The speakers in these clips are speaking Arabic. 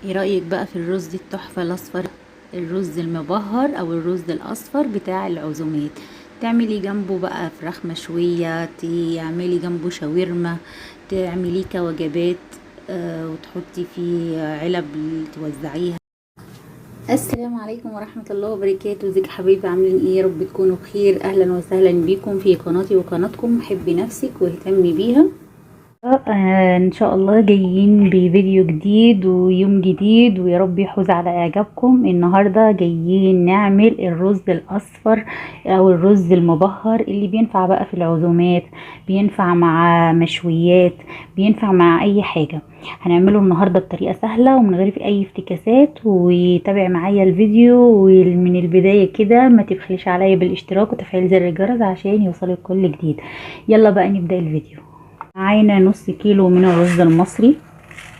ايه رأيك بقى في الرز التحفة الاصفر؟ الرز المبهر او الرز الاصفر بتاع العزومات. تعملي جنبه بقى فراخ مشوية، تعملي جنبه شاورما، تعمليه كوجبات. وتحطي فيه علب توزعيها. السلام عليكم ورحمة الله وبركاته. ازيك يا حبايبي؟ عاملين ايه؟ يا رب تكونوا بخير. اهلا وسهلا بيكم في قناتي وقناتكم. حبي نفسك واهتمي بيها. ان شاء الله جايين بفيديو جديد ويوم جديد، ويا رب يحوز على اعجابكم. النهارده جايين نعمل الرز الاصفر او الرز المبهر اللي بينفع بقى في العزومات، بينفع مع مشويات، بينفع مع اي حاجه. هنعمله النهارده بطريقه سهله ومن غير اي افتكاسات، وتابع معايا الفيديو ومن البدايه كده. ما تبخليش عليا بالاشتراك وتفعيل زر الجرس عشان يوصلك كل جديد. يلا بقى نبدا الفيديو. معانا نص كيلو من الرز المصري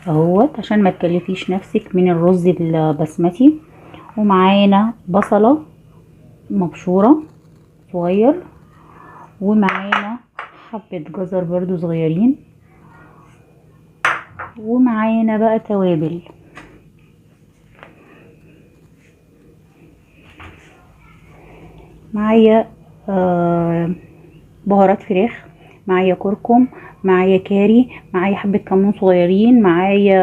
اهوت، عشان ما تكلفيش نفسك من الرز البسمتي. ومعانا بصلة مبشورة صغير، ومعانا حبة جزر برضو صغيرين، ومعانا بقى توابل. معايا بهارات فراخ، معايا كركم، معايا كاري، معايا حبة كمون صغيرين، معايا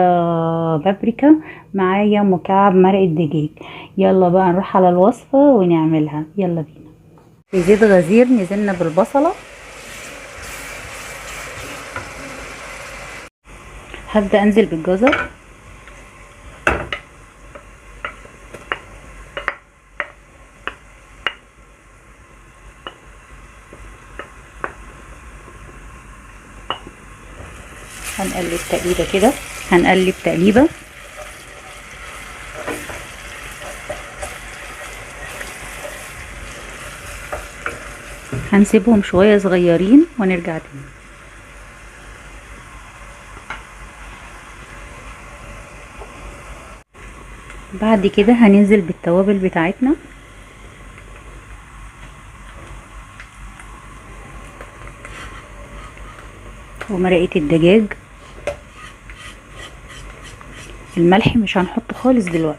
بابريكا، معايا مكعب مرق الدجاج. يلا بقى نروح على الوصفة ونعملها. يلا بينا. في زيت غزير نزلنا بالبصلة. هبدأ انزل بالجزر. هنقلب تقليبة كده، هنقلب تقليبة. هنسيبهم شوية صغيرين ونرجع تاني. بعد كده هننزل بالتوابل بتاعتنا. ومرقة الدجاج. الملح مش هنحط خالص دلوقتي،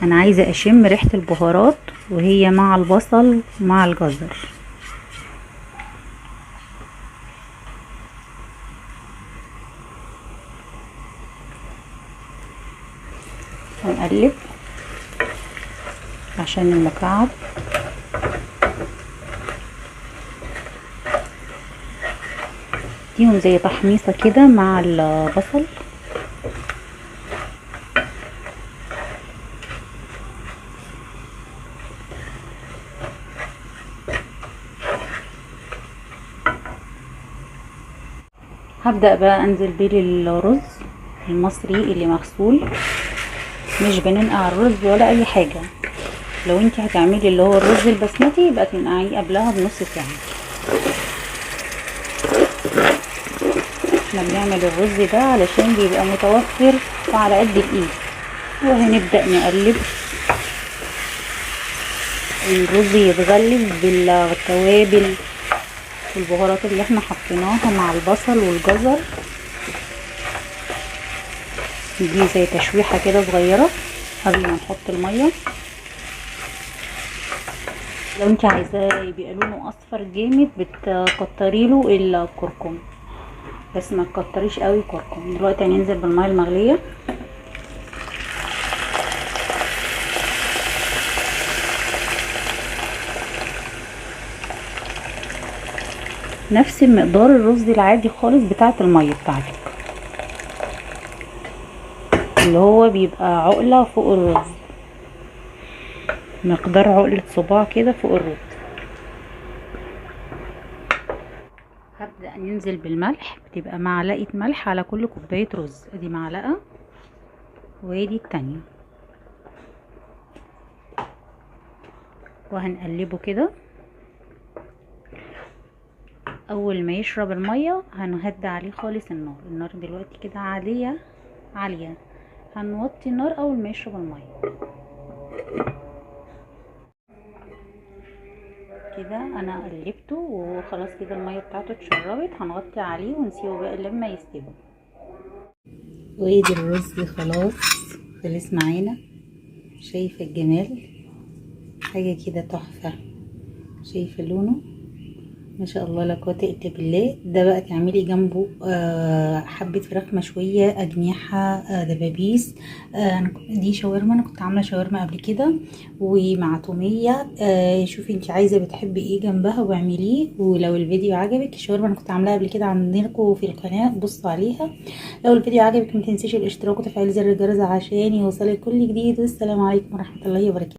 انا عايزة اشم ريحة البهارات وهي مع البصل مع الجزر. هنقلب عشان المكعب. اديهم زي تحميصة كده مع البصل. هبدأ بقى انزل بالرز المصري اللي مغسول. مش بننقع الرز ولا اي حاجة. لو انت هتعملي اللي هو الرز البسمتي يبقى تنقعيه قبلها بنص ساعة. احنا بنعمل الرز ده علشان بيبقى متوفر وعلى قد الايد. وهنبدأ نقلب الرز يتغلف بالتوابل والبهارات اللي احنا حطيناها مع البصل والجزر. دي زي تشويحة كده صغيرة قبل ما نحط المية. لو انت عايزاه يبقى لونه اصفر جامد بتكتري له الكركم، بس ما تكتريش قوي كركم. دلوقتي هننزل بالميه المغليه. نفس مقدار الرز العادي خالص بتاعه الميه بتاعتك، اللي هو بيبقى عقله فوق الرز، مقدار عقله صباع كده فوق الرز. هبدأ ننزل بالملح. بتبقى معلقة ملح على كل كوباية رز. ادي معلقة وادي التانية. وهنقلبه كده. اول ما يشرب المية هنهدي عليه خالص النار دلوقتي كده عالية. هنوطي النار اول ما يشرب المية كده. انا قلبته وهو خلاص كده المية بتاعته اتشربت. هنغطي عليه ونسيبه بقى لما يستوي. وادي الرز خلاص خلص معانا. شايفه الجمال، حاجه كده تحفه. شايفه لونه ما شاء الله لا قوه الا بالله. ده بقى تعملي جنبه حبه فراخ مشويه، اجنحه، دبابيس. دي شاورما، انا كنت عامله شاورما قبل كده ومع توميه. شوفي انت عايزه بتحبي ايه جنبها واعمليه. ولو الفيديو عجبك، الشاورما انا كنت عاملاها قبل كده عندكم في القناه، بصوا عليها. لو الفيديو عجبك ما تنسيش الاشتراك وتفعيل زر الجرس عشان يوصلك كل جديد. والسلام عليكم ورحمه الله وبركاته.